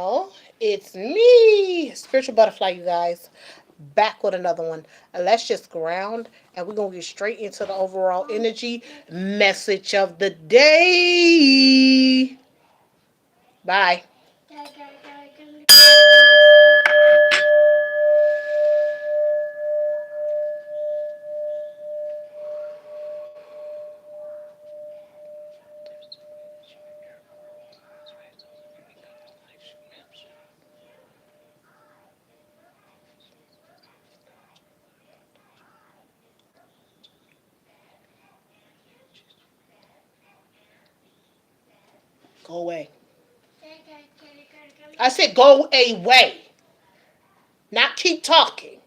Oh, it's me, Spiritual Butterfly, you guys. Back with another one. Let's just ground and we're going to get straight into the overall energy message of the day. Bye. Go away. I said go away, not keep talking.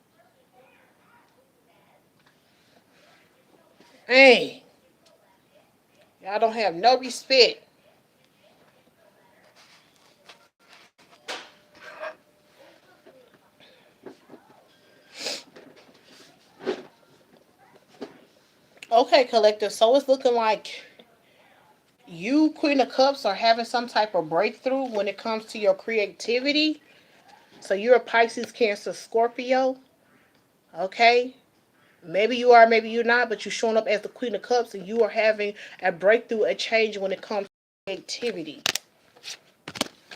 Hey, y'all don't have no respect. Okay, collective. So it's looking like you, Queen of Cups, are having some type of breakthrough when it comes to your creativity. So you're a Pisces, Cancer, Scorpio. Okay. Maybe you are, maybe you're not, but you're showing up as the Queen of Cups and you are having a breakthrough, a change when it comes to creativity.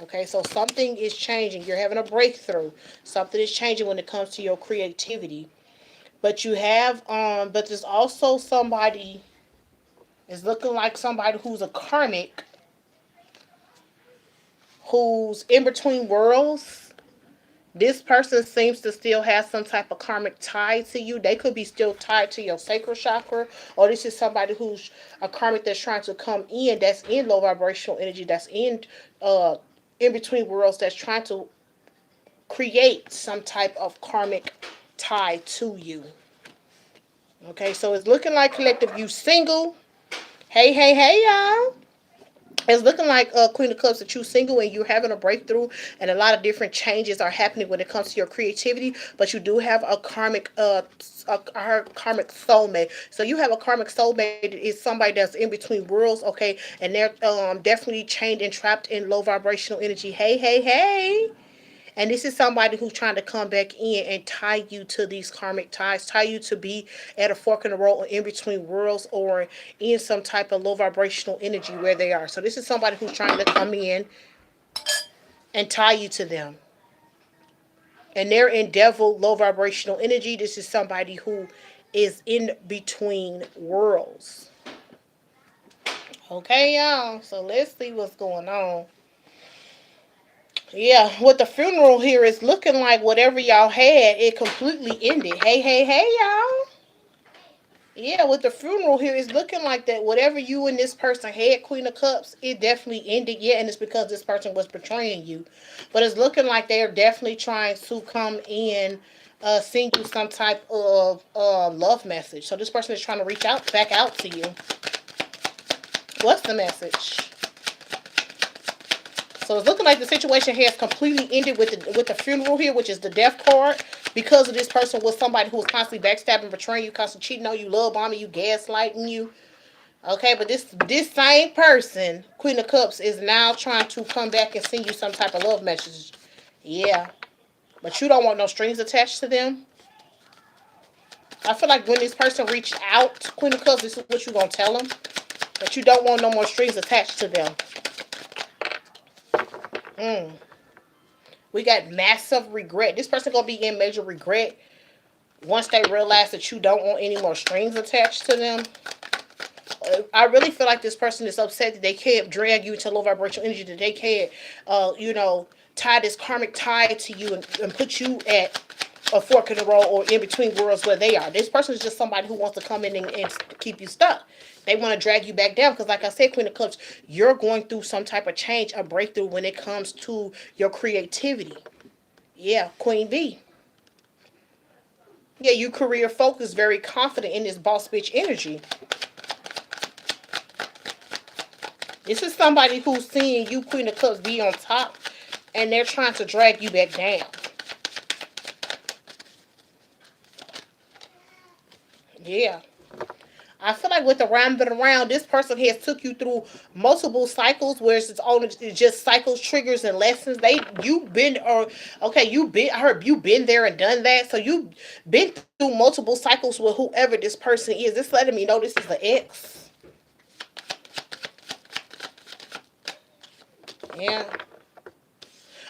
Okay, so something is changing. You're having a breakthrough. Something is changing when it comes to your creativity. But you have, but there's also somebody, it's looking like somebody who's a karmic, who's in between worlds. This person seems to still have some type of karmic tie to you. They could be still tied to your sacral chakra, or this is somebody who's a karmic that's trying to come in, that's in low vibrational energy, that's uh in between worlds, that's trying to create some type of karmic tie to you. Okay, so it's looking like collective you single. Hey, hey, hey, y'all. It's looking like Queen of Cups that you single and you're having a breakthrough, and a lot of different changes are happening when it comes to your creativity. But you do have a karmic soulmate. So you have a karmic soulmate is somebody that's in between worlds, okay, and they're definitely chained and trapped in low vibrational energy. Hey, hey, hey. And this is somebody who's trying to come back in and tie you to these karmic ties, tie you to be at a fork in the road or in between worlds or in some type of low vibrational energy where they are. So this is somebody who's trying to come in and tie you to them. And they're in devil low vibrational energy. This is somebody who is in between worlds. Okay, y'all. So let's see what's going on. Yeah, with the funeral here, it's looking like whatever y'all had, it completely ended. Hey, hey, hey, y'all. Yeah, with the funeral here, it's looking like that whatever you and this person had, Queen of Cups, it definitely ended. Yeah, and it's because this person was betraying you. But it's looking like they're definitely trying to come in, send you some type of love message. So this person is trying to reach out, back out to you. What's the message? So it's looking like the situation has completely ended with the funeral here, which is the death card, because of this person was somebody who was constantly backstabbing, betraying you, constantly cheating on you, love bombing you, gaslighting you. Okay, but this same person, Queen of Cups, is now trying to come back and send you some type of love message. Yeah, but you don't want no strings attached to them. I feel like when this person reached out, Queen of Cups, this is what you're gonna tell them, that you don't want no more strings attached to them. Mm. We got massive regret. This person gonna be in major regret once they realize that you don't want any more strings attached to them. I really feel like this person is upset that they can't drag you into low vibrational energy, that they can't, tie this karmic tie to you and put you at a fork in the road or in between worlds where they are. This person is just somebody who wants to come in and keep you stuck. They want to drag you back down because, like I said, Queen of Cups, you're going through some type of change, a breakthrough when it comes to your creativity. Yeah, Queen B. Yeah, you career focused, very confident in this boss bitch energy. This is somebody who's seeing you, Queen of Cups, be on top, and they're trying to drag you back down. Yeah. I feel like with the round and around, this person has took you through multiple cycles, where it's just cycles, triggers, and lessons. You've been, or okay, you been, I heard you been there and done that. So you've been through multiple cycles with whoever this person is. This letting me know this is the ex. Yeah.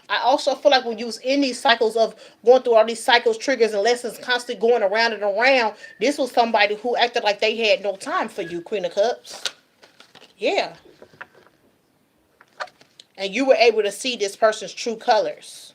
I also feel like when you was in these cycles of going through all these cycles, triggers, and lessons, constantly going around and around, this was somebody who acted like they had no time for you, Queen of Cups. Yeah. And you were able to see this person's true colors.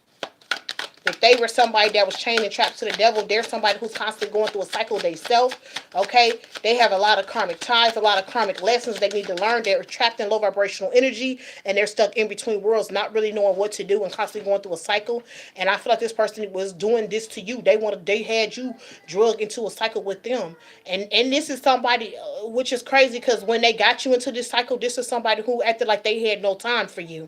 If they were somebody that was chained and trapped to the devil, they're somebody who's constantly going through a cycle themselves. Okay? They have a lot of karmic ties, a lot of karmic lessons they need to learn. They're trapped in low vibrational energy, and they're stuck in between worlds, not really knowing what to do and constantly going through a cycle. And I feel like this person was doing this to you. They had you drug into a cycle with them. And this is somebody, which is crazy, because when they got you into this cycle, this is somebody who acted like they had no time for you.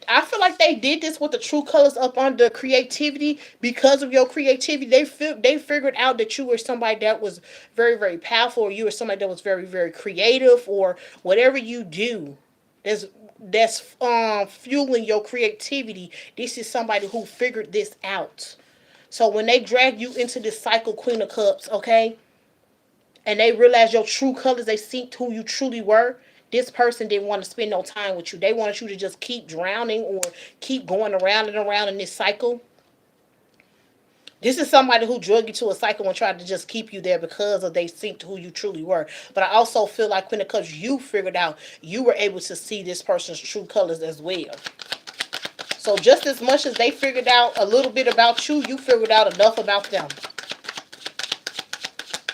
I feel like they did this with the true colors up under creativity. Because of your creativity, they figured out that you were somebody that was very, very powerful, or you were somebody that was very, very creative, or whatever you do that's fueling your creativity. This is somebody who figured this out. So when they drag you into this cycle, Queen of Cups, okay, and they realized your true colors, they see who you truly were. This person didn't want to spend no time with you. They wanted you to just keep drowning or keep going around and around in this cycle. This is somebody who drug you to a cycle and tried to just keep you there because of they synced who you truly were. But I also feel like when it comes, you figured out you were able to see this person's true colors as well. So just as much as they figured out a little bit about you, you figured out enough about them.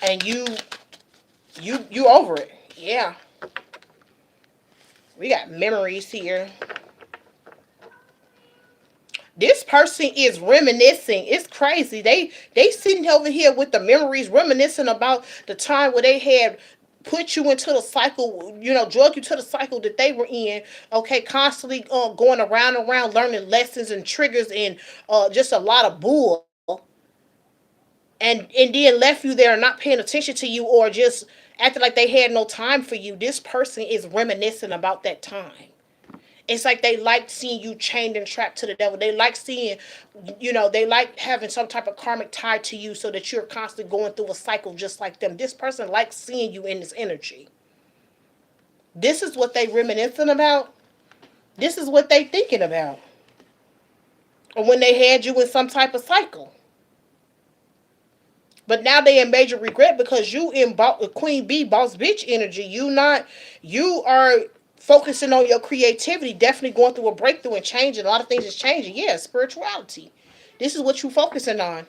And you over it. Yeah. We got memories here. This person is reminiscing. It's crazy. They sitting over here with the memories, reminiscing about the time where they had put you into the cycle, drug you to the cycle that they were in. Okay, constantly going around and around, learning lessons and triggers, and just a lot of bull. And then left you there not paying attention to you, or just acting like they had no time for you. This person is reminiscing about that time. It's like they like seeing you chained and trapped to the devil. They like seeing, they like having some type of karmic tie to you, so that you're constantly going through a cycle just like them. This person likes seeing you in this energy. This is what they reminiscing about. This is what they thinking about. Or when they had you in some type of cycle. But now they in major regret, because you in Queen Bee, boss bitch energy. You are focusing on your creativity, definitely going through a breakthrough and changing. A lot of things is changing. Yeah, spirituality. This is what you focusing on.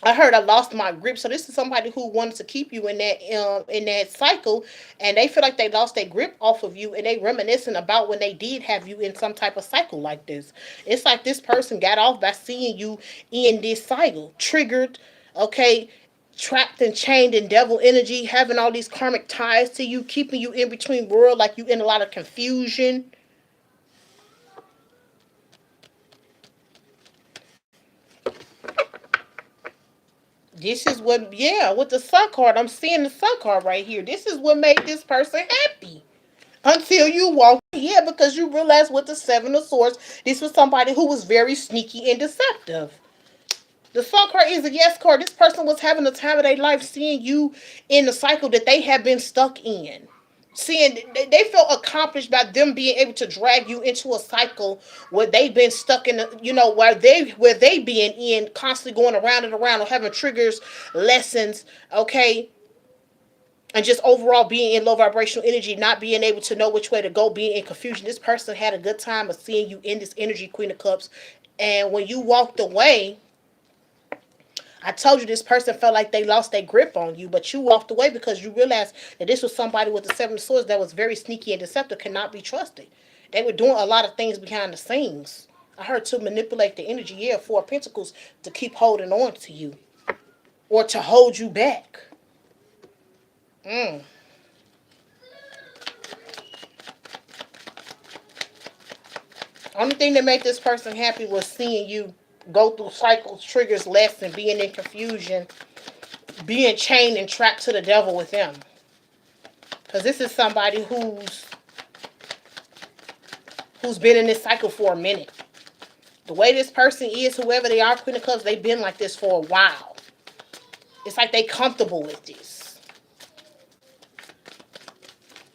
I heard I lost my grip. So this is somebody who wanted to keep you in that cycle, and they feel like they lost their grip off of you, and they reminiscing about when they did have you in some type of cycle like this. It's like this person got off by seeing you in this cycle, triggered, okay, trapped and chained in devil energy, having all these karmic ties to you, keeping you in between world, like you in a lot of confusion. This is what, yeah, with the sun card, I'm seeing the sun card right here. This is what made this person happy. Until you walk, yeah, because you realize with the Seven of Swords, this was somebody who was very sneaky and deceptive. The sun card is a yes card. This person was having the time of their life seeing you in the cycle that they have been stuck in. Seeing they felt accomplished by them being able to drag you into a cycle where they've been stuck in, where they being in, constantly going around and around, or having triggers, lessons, okay, and just overall being in low vibrational energy, not being able to know which way to go, being in confusion. This person had a good time of seeing you in this energy, Queen of Cups, and when you walked away, I told you this person felt like they lost their grip on you, but you walked away because you realized that this was somebody with the Seven of Swords that was very sneaky and deceptive, cannot be trusted. They were doing a lot of things behind the scenes. I heard to manipulate the energy, yeah, Four of Pentacles, to keep holding on to you or to hold you back. Mm. Only thing that made this person happy was seeing you go through cycles, triggers, less, and being in confusion, being chained and trapped to the devil with them. Because this is somebody who's been in this cycle for a minute. The way this person is, whoever they are, Queen of Cups, they've been like this for a while. It's like they comfortable with this.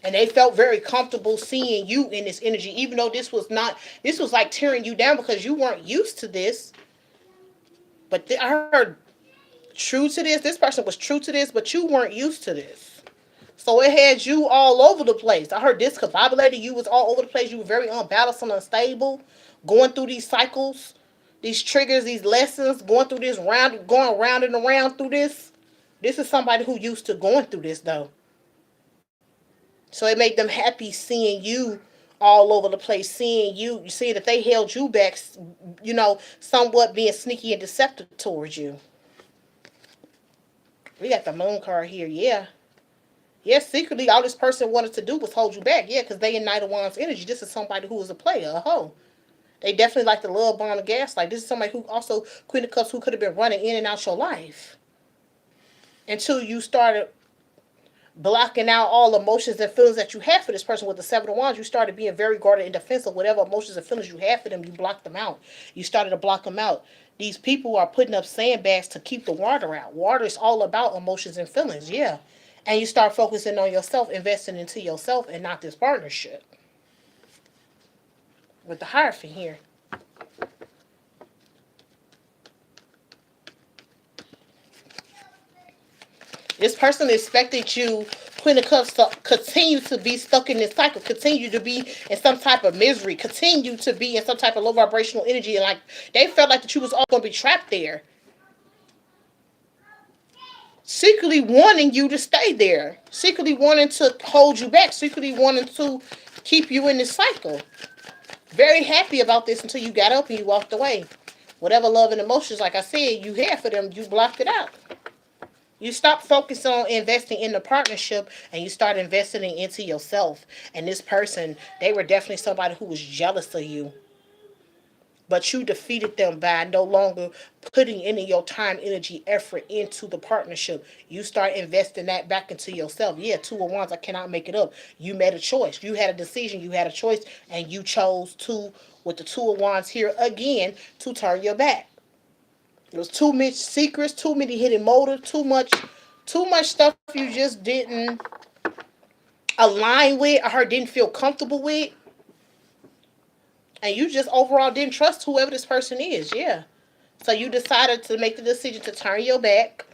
And they felt very comfortable seeing you in this energy, even though this was like tearing you down because you weren't used to this. But I heard true to this. This person was true to this, but you weren't used to this. So it had you all over the place. I heard discombobulated. You was all over the place. You were very unbalanced and unstable, going through these cycles, these triggers, these lessons, going through this going round and around through this. This is somebody who used to going through this though. So it made them happy seeing you all over the place, seeing that they held you back, somewhat being sneaky and deceptive towards you. We got the moon card here, yeah. Yes, secretly, all this person wanted to do was hold you back. Yeah, because they in Knight of Wands energy. This is somebody who is a player, a hoe. They definitely like the love bomb and gaslight. This is somebody who also, Queen of Cups, who could have been running in and out your life. Until you started blocking out all emotions and feelings that you have for this person with the Seven of Wands. You started being very guarded and defensive. Whatever emotions and feelings you have for them, you blocked them out. You started to block them out. These people are putting up sandbags to keep the water out. Water is all about emotions and feelings, yeah. And you start focusing on yourself, investing into yourself and not this partnership. With the Hierophant here. This person expected you, Queen of Cups, to continue to be stuck in this cycle, continue to be in some type of misery, continue to be in some type of low vibrational energy, and like they felt like that you was all going to be trapped there. Secretly wanting you to stay there, secretly wanting to hold you back, secretly wanting to keep you in this cycle. Very happy about this until you got up and you walked away. Whatever love and emotions, like I said, you had for them, you blocked it out. You stop focusing on investing in the partnership and you start investing into yourself. And this person, they were definitely somebody who was jealous of you. But you defeated them by no longer putting any of your time, energy, effort into the partnership. You start investing that back into yourself. Yeah, Two of Wands, I cannot make it up. You made a choice. You had a decision. You had a choice. And you chose to, with the Two of Wands here again, to turn your back. There was too much secrets, too many hidden motives, too much stuff you just didn't align with, or didn't feel comfortable with. And you just overall didn't trust whoever this person is, yeah. So you decided to make the decision to turn your back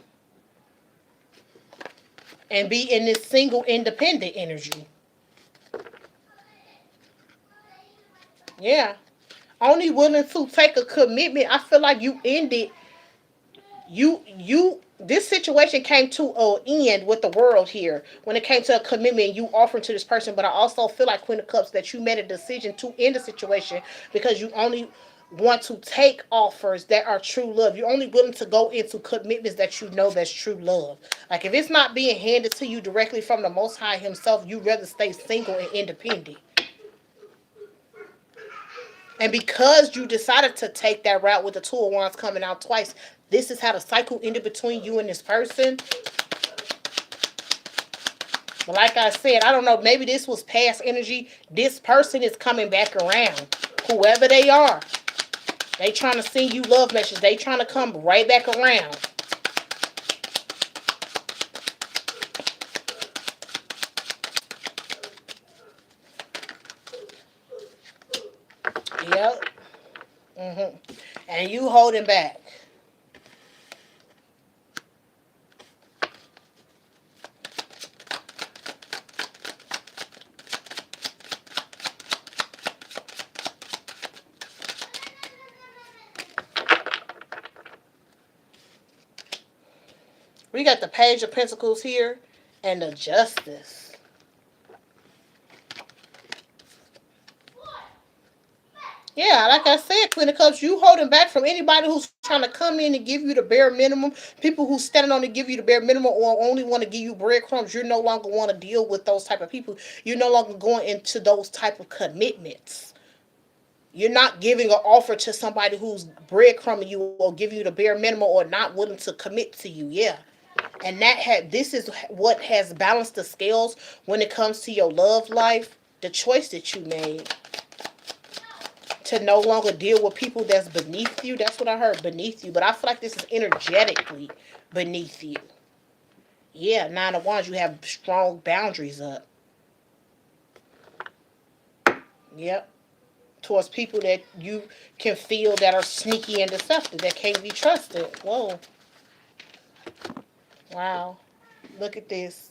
and be in this single independent energy. Yeah. Only willing to take a commitment. I feel like you ended this situation came to an end with the world here when it came to a commitment you offered to this person. But I also feel like, Queen of Cups, that you made a decision to end the situation because you only want to take offers that are true love. You're only willing to go into commitments that you know that's true love. Like if it's not being handed to you directly from the Most High himself, you'd rather stay single and independent. And because you decided to take that route with the Two of Wands coming out twice, this is how the cycle ended between you and this person. But like I said, I don't know, maybe this was past energy. This person is coming back around. Whoever they are. They trying to send you love messages. They trying to come right back around. Yep. And you holding back. We got the Page of Pentacles here and the Justice. Yeah, like I said, Queen of Cups, you holding back from anybody who's trying to come in and give you the bare minimum. People who's standing on to give you the bare minimum or only want to give you breadcrumbs. You no longer want to deal with those type of people. You're no longer going into those type of commitments. You're not giving an offer to somebody who's breadcrumbing you or giving you the bare minimum or not willing to commit to you. Yeah. And this is what has balanced the scales when it comes to your love life. The choice that you made to no longer deal with people that's beneath you. That's what I heard, beneath you. But I feel like this is energetically beneath you. Yeah, Nine of Wands, you have strong boundaries up. Yep. Towards people that you can feel that are sneaky and deceptive, that can't be trusted. Whoa. Wow. Look at this.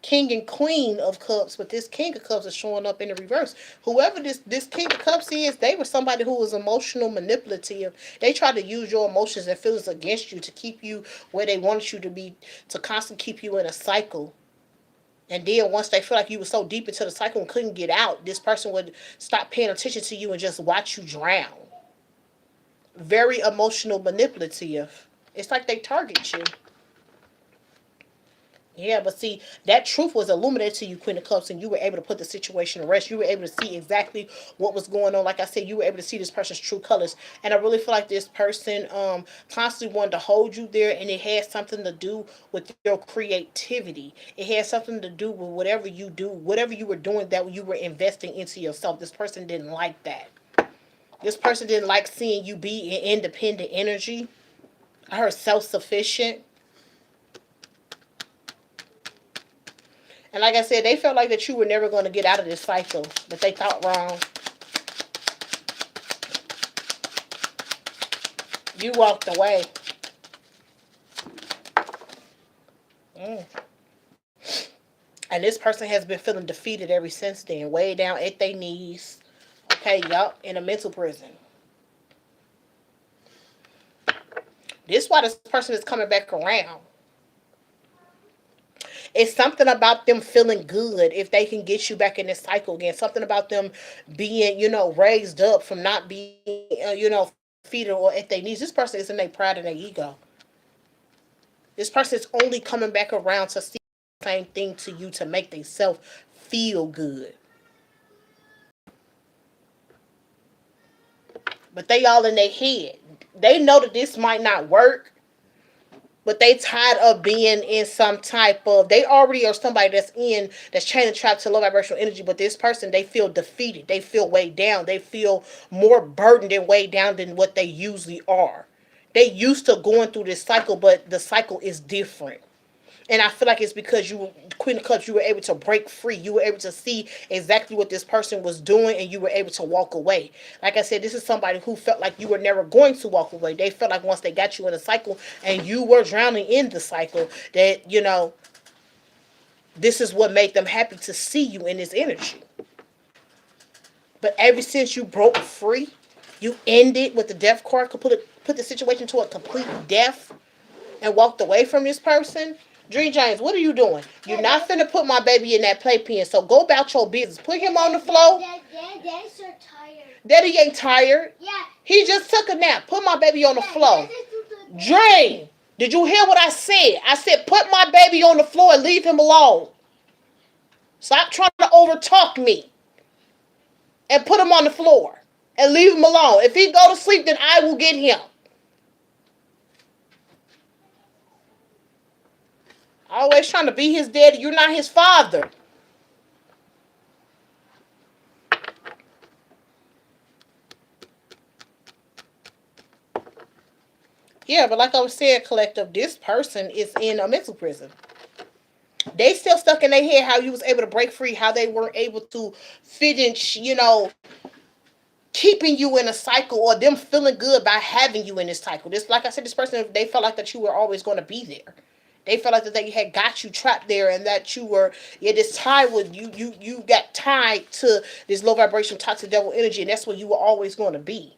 King and Queen of Cups, but this King of Cups is showing up in the reverse. Whoever this King of Cups is, they were somebody who was emotional manipulative. They tried to use your emotions and feelings against you to keep you where they wanted you to be, to constantly keep you in a cycle. And then once they feel like you were so deep into the cycle and couldn't get out, this person would stop paying attention to you and just watch you drown. Very emotional manipulative. It's like they target you. Yeah, but see, that truth was illuminated to you, Queen of Cups, and you were able to put the situation to rest. You were able to see exactly what was going on. Like I said, you were able to see this person's true colors. And I really feel like this person constantly wanted to hold you there, and it had something to do with your creativity. It had something to do with whatever you do, whatever you were doing that you were investing into yourself. This person didn't like that. This person didn't like seeing you be in independent energy. I heard self-sufficient. And like I said, they felt like that you were never going to get out of this cycle, but they thought wrong. You walked away. Mm. And this person has been feeling defeated ever since then, way down at their knees. Okay, yup, in a mental prison. This is why this person is coming back around. It's something about them feeling good if they can get you back in this cycle again. Something about them being, raised up from not being, defeated or at their knees. This person is in their pride and their ego. This person is only coming back around to see the same thing to you to make themselves feel good. But they all in their head. They know that this might not work, but they tired of being in some type of, they already are somebody that's chain and trapped to low vibrational energy, but this person, they feel defeated, they feel weighed down, they feel more burdened and weighed down than what they usually are. They used to going through this cycle, but the cycle is different. And I feel like it's because you, Queen of Cups, you were able to break free. You were able to see exactly what this person was doing, and you were able to walk away. Like I said, this is somebody who felt like you were never going to walk away. They felt like once they got you in a cycle and you were drowning in the cycle, that, this is what made them happy to see you in this energy. But ever since you broke free, you ended with the death card, could put the situation to a complete death and walked away from this person. Dream James, what are you doing? You're not finna put my baby in that playpen, so go about your business. Put him on the floor. Daddy's so tired. Daddy ain't tired. Yeah. He just took a nap. Put my baby on the floor. Dream, did you hear what I said? I said put my baby on the floor and leave him alone. Stop trying to overtalk me. And put him on the floor. And leave him alone. If he go to sleep, then I will get him. Always trying to be his daddy. You're not his father. Yeah, but like I was saying, collective, this person is in a mental prison. They still stuck in their head how you was able to break free, how they weren't able to finish, keeping you in a cycle or them feeling good by having you in this cycle. This, like I said, this person, they felt like that you were always going to be there. They felt like that they had got you trapped there and that you were, this tie with you got tied to this low vibration toxic devil energy, and that's where you were always going to be.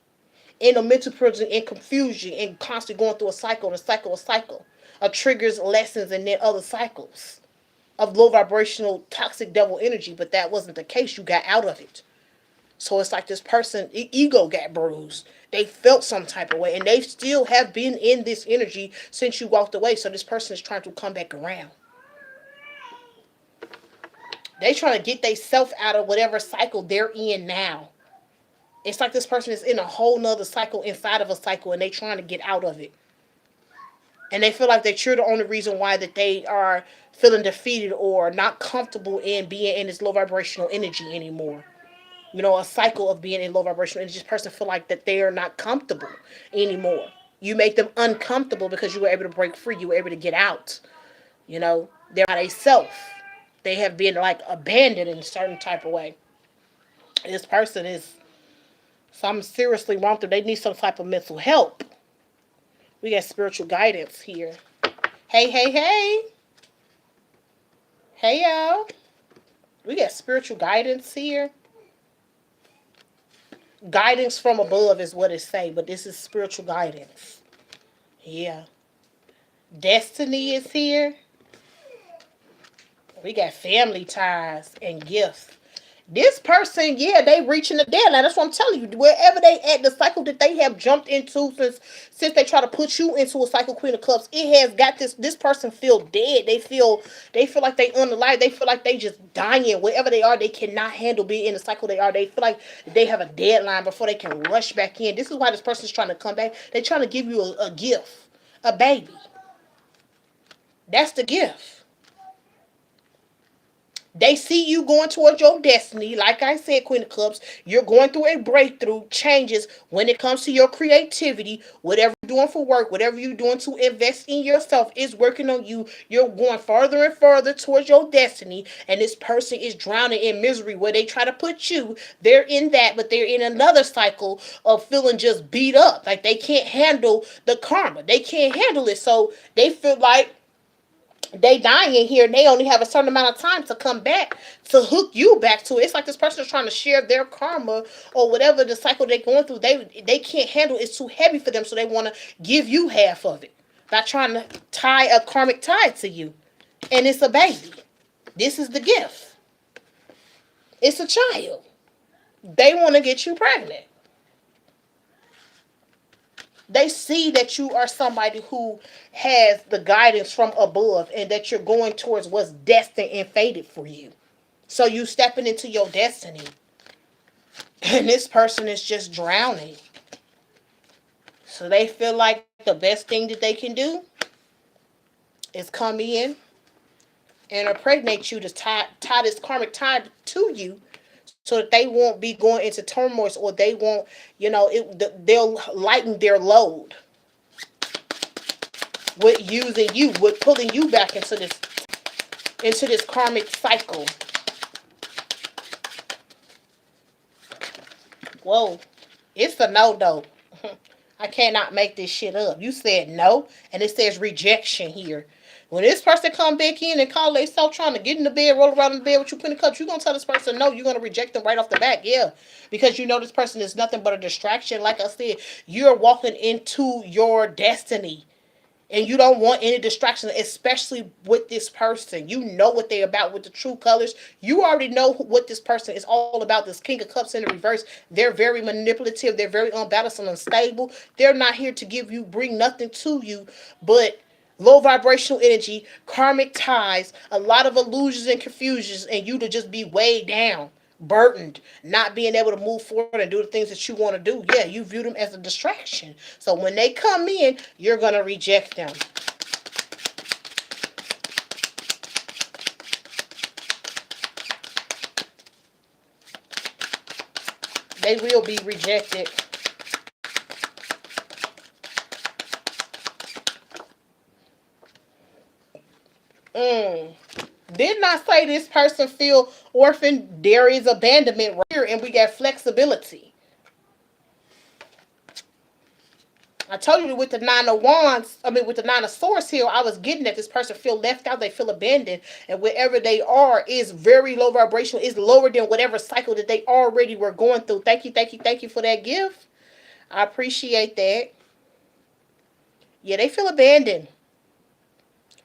In a mental prison, in confusion, and constantly going through a cycle and a cycle, a cycle of triggers, lessons, and then other cycles of low vibrational toxic devil energy. But that wasn't the case. You got out of it. So it's like this person, ego got bruised. They felt some type of way, and they still have been in this energy since you walked away. So this person is trying to come back around. They trying to get themselves out of whatever cycle they're in now. It's like this person is in a whole nother cycle inside of a cycle and they trying to get out of it. And they feel like that you're the only reason why that they are feeling defeated or not comfortable in being in this low vibrational energy anymore. You know, a cycle of being in low vibrational energy. This person feel like that they are not comfortable anymore. You make them uncomfortable because you were able to break free. You were able to get out. You know, they're not a self. They have been like abandoned in a certain type of way. This person is something seriously wrong with them. They need some type of mental help. We got spiritual guidance here. Hey, hey, hey. Hey, y'all. We got spiritual guidance here. Guidance from above is what it say, but this is spiritual guidance. Yeah. Destiny is here. We got family ties and gifts. This person, yeah, they reaching the deadline. That's what I'm telling you. Wherever they at, the cycle that they have jumped into since they try to put you into a cycle, Queen of Cups, it has got this person feel dead. They feel like they unalive. They feel like they just dying. Wherever they are, they cannot handle being in the cycle they are. They feel like they have a deadline before they can rush back in. This is why this person's trying to come back. They're trying to give you a gift, a baby. That's the gift. They see you going towards your destiny. Like I said, Queen of Cups, you're going through a breakthrough, changes when it comes to your creativity. Whatever you're doing for work, whatever you're doing to invest in yourself is working on you. You're going further and further towards your destiny. And this person is drowning in misery where they try to put you. They're in that, but they're in another cycle of feeling just beat up. Like they can't handle the karma. They can't handle it. So they feel like they dying here and they only have a certain amount of time to come back to hook you back to it. It's like this person is trying to share their karma or whatever the cycle they're going through. They can't handle it. It's too heavy for them, so they want to give you half of it by trying to tie a karmic tie to you. And it's a baby. This is the gift. It's a child. They want to get you pregnant. They see that you are somebody who has the guidance from above and that you're going towards what's destined and fated for you. So you stepping into your destiny. And this person is just drowning. So they feel like the best thing that they can do is come in and impregnate you to tie this karmic tie to you so that they won't be going into turmoil or they won't, they'll lighten their load with using you, with pulling you back into this karmic cycle. Whoa, it's a no though. I cannot make this shit up. You said no, and it says rejection here. When this person come back in and call themselves trying to get in the bed, roll around in the bed with you putting cups, you're going to tell this person no. You're going to reject them right off the bat. Yeah. Because you know this person is nothing but a distraction. Like I said, you're walking into your destiny. And you don't want any distraction, especially with this person. You know what they're about with the true colors. You already know what this person is all about. This King of Cups in the reverse. They're very manipulative. They're very unbalanced and unstable. They're not here to bring nothing to you but low vibrational energy, karmic ties, a lot of illusions and confusions, and you to just be weighed down, burdened, not being able to move forward and do the things that you want to do. Yeah, you view them as a distraction. So when they come in, you're going to reject them. They will be rejected. Did not say this person feel orphaned. There is abandonment right here, and we got flexibility. I told you with the Nine of Wands, with the Nine of Swords here, I was getting that this person feel left out, they feel abandoned, and wherever they are is very low vibrational, is lower than whatever cycle that they already were going through. Thank you, thank you, thank you for that gift. I appreciate that. Yeah, they feel abandoned.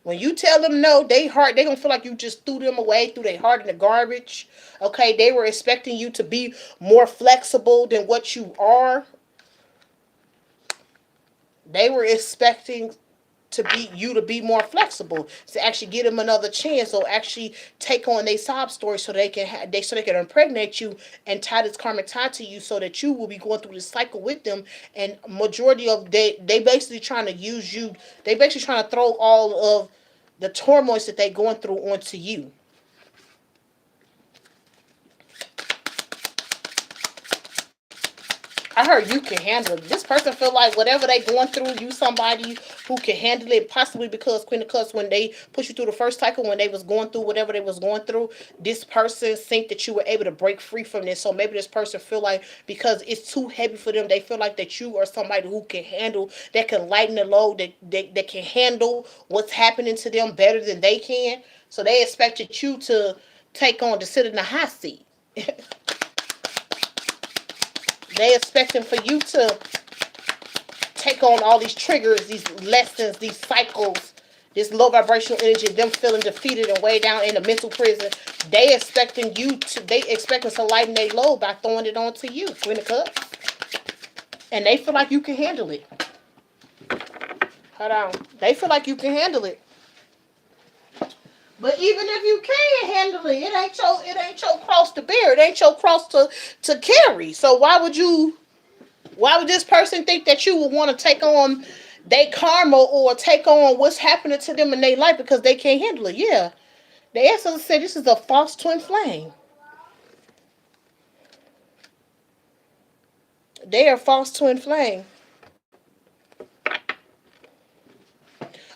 When you tell them no, they gonna feel like you just threw them away, threw their heart in the garbage. Okay, they were expecting you to be more flexible than what you are. They were expecting to be more flexible, to actually give them another chance, or actually take on their sob story so they can impregnate you and tie this karmic tie to you, so that you will be going through this cycle with them. And majority of they basically trying to use you. They basically trying to throw all of the turmoils that they going through onto you. I heard you can handle it. This person feel like whatever they going through, you somebody who can handle it. Possibly because Queen of Cups, when they push you through the first cycle, when they was going through whatever they was going through, this person think that you were able to break free from this. So maybe this person feel like because it's too heavy for them, they feel like that you are somebody who can handle, that can lighten the load, that can handle what's happening to them better than they can. So they expected you to take on, to sit in the hot seat. They expecting for you to take on all these triggers, these lessons, these cycles, this low vibrational energy, them feeling defeated and way down in a mental prison. They expecting to lighten their load by throwing it onto you, Queen of Cups. And they feel like you can handle it. Hold on. They feel like you can handle it. But even if you can handle it, it ain't your cross to bear. It ain't your cross to carry. So why would this person think that you would want to take on their karma or take on what's happening to them in their life because they can't handle it? Yeah. The answer said this is a false twin flame. They are false twin flame.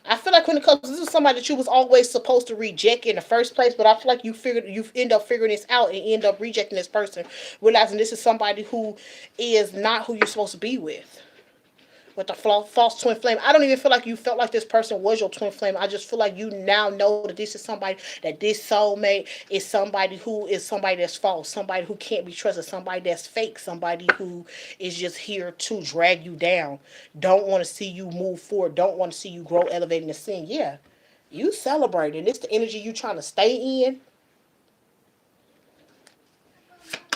I feel like when it comes, this is somebody that you was always supposed to reject in the first place, but I feel like you end up figuring this out and end up rejecting this person, realizing this is somebody who is not who you're supposed to be with. With the false twin flame, I don't even feel like you felt like this person was your twin flame. I just feel like you now know that this is somebody, that this soulmate is somebody that's false, somebody who can't be trusted, somebody that's fake, somebody who is just here to drag you down, don't want to see you move forward, don't want to see you grow, elevate, and ascend. Yeah, you celebrating. It's the energy you trying to stay in.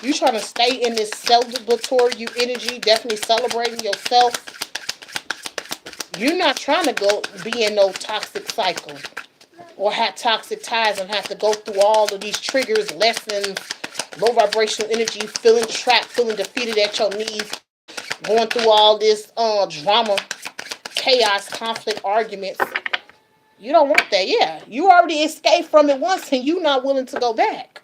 You trying to stay in this celebratory you energy, definitely celebrating yourself. You're not trying to go be in no toxic cycle or have toxic ties and have to go through all of these triggers, lessons, low vibrational energy, feeling trapped, feeling defeated at your knees, going through all this drama, chaos, conflict, arguments. You don't want that. Yeah, you already escaped from it once and you're not willing to go back.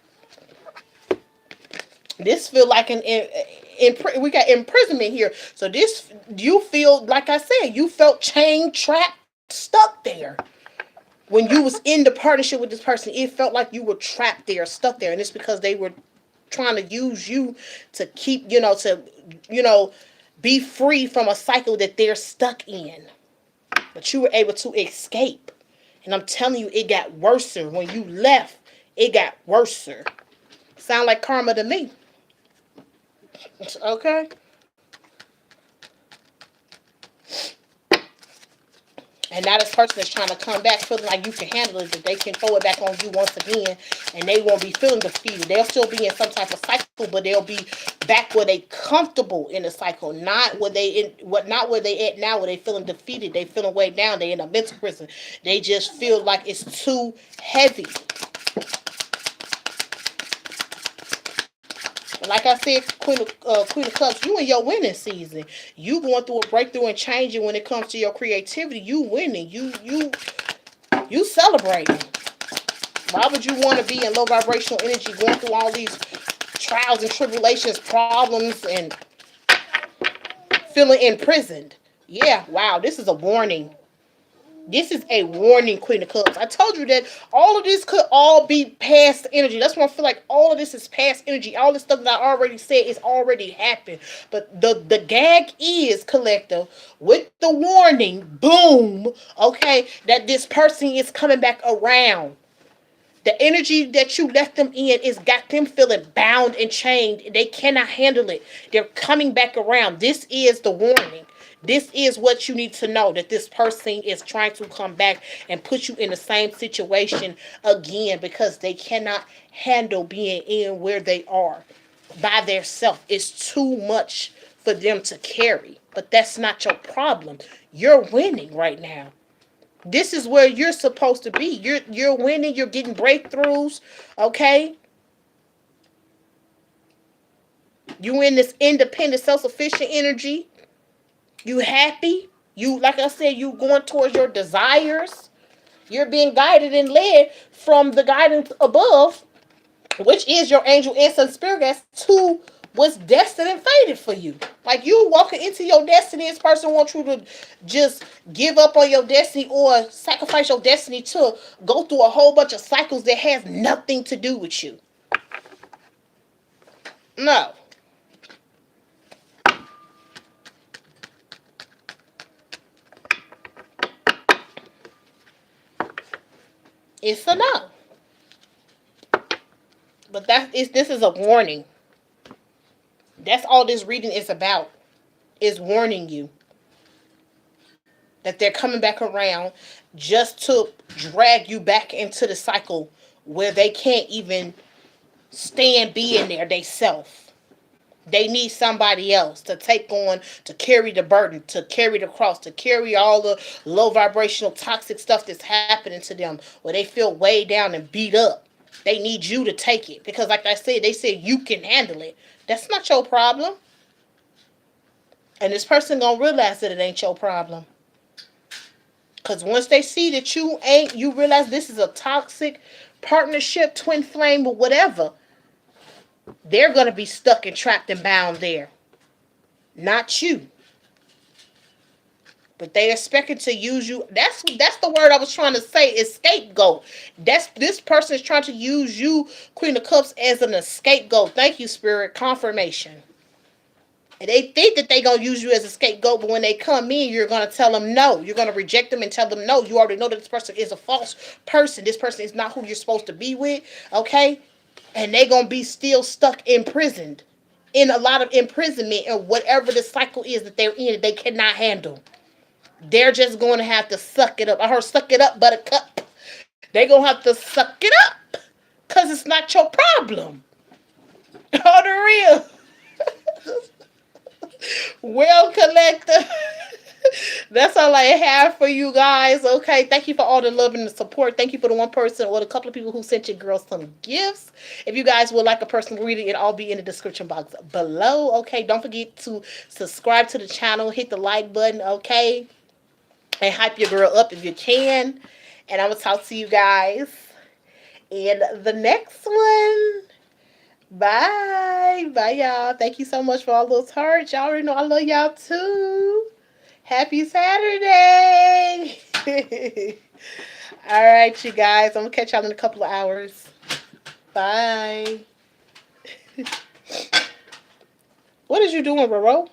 This feel like we got imprisonment here. So this, you feel like I said, you felt chained, trapped, stuck there. When you was in the partnership with this person, it felt like you were trapped there, stuck there, and it's because they were trying to use you to keep, be free from a cycle that they're stuck in. But you were able to escape, and I'm telling you, it got worse when you left. It got worse. Sound like karma to me. Okay. And now this person is trying to come back feeling like you can handle it, that they can throw it back on you once again, and they won't be feeling defeated. They'll still be in some type of cycle, but they'll be back where they comfortable in the cycle, not where they at now, where they feeling defeated, they feeling weighed down, they in a mental prison. They just feel like it's too heavy. Like I said, Queen of Cups, you in your winning season. You going through a breakthrough and changing when it comes to your creativity. You winning. You celebrating. Why would you want to be in low vibrational energy, going through all these trials and tribulations, problems, and feeling imprisoned? Yeah, wow, this is a warning. This is a warning, Queen of Cups. I told you that all of this could all be past energy. That's why I feel like all of this is past energy. All this stuff that I already said is already happened. But the gag is, collective, with the warning, boom, okay, that this person is coming back around. The energy that you left them in is got them feeling bound and chained. They cannot handle it. They're coming back around. This is the warning. This is what you need to know, that this person is trying to come back and put you in the same situation again because they cannot handle being in where they are by themselves. It's too much for them to carry. But that's not your problem. You're winning right now. This is where you're supposed to be. You're winning. You're getting breakthroughs. Okay, you in this independent, self-sufficient energy. You happy. You, like I said, you going towards your desires. You're being guided and led from the guidance above, which is your angel and spirit guides, to what's destined and fated for you. Like, you walking into your destiny, this person wants you to just give up on your destiny or sacrifice your destiny to go through a whole bunch of cycles that has nothing to do with you. No. It's a no. But this is a warning. That's all this reading is about. Is warning you that they're coming back around just to drag you back into the cycle where they can't even stand being there themselves. They need somebody else to take on, to carry the burden, to carry the cross, to carry all the low vibrational toxic stuff that's happening to them where they feel weighed down and beat up. They need you to take it because, like I said, they said you can handle it. That's not your problem. And this person gonna realize that it ain't your problem. Because once they see that you realize this is a toxic partnership, twin flame, or whatever, they're going to be stuck and trapped and bound there. Not you. But they expected to use you. That's the word I was trying to say, is scapegoat. This person is trying to use you, Queen of Cups, as an scapegoat. Thank you, Spirit. Confirmation. And they think that they're going to use you as a scapegoat, but when they come in, you're going to tell them no. You're going to reject them and tell them no. You already know that this person is a false person. This person is not who you're supposed to be with, okay? And they're going to be still stuck imprisoned in a lot of imprisonment and whatever the cycle is that they're in, they cannot handle. They're just going to have to suck it up. I heard suck it up, buttercup. They're going to have to suck it up because it's not your problem. On the real. Well, collector, that's all I have for you guys. Okay, thank you for all the love and the support. Thank you for the one person or the couple of people who sent your girls some gifts. If you guys would like a personal reading, it'll all be in the description box below. Okay, don't forget to subscribe to the channel, hit the like button, okay, and hype your girl up if you can. And I'm gonna talk to you guys in the next one. Bye. Bye, y'all. Thank you so much for all those hearts. Y'all already know I love y'all too. Happy Saturday. All right, you guys. I'm going to catch y'all in a couple of hours. Bye. What is you doing, Roro?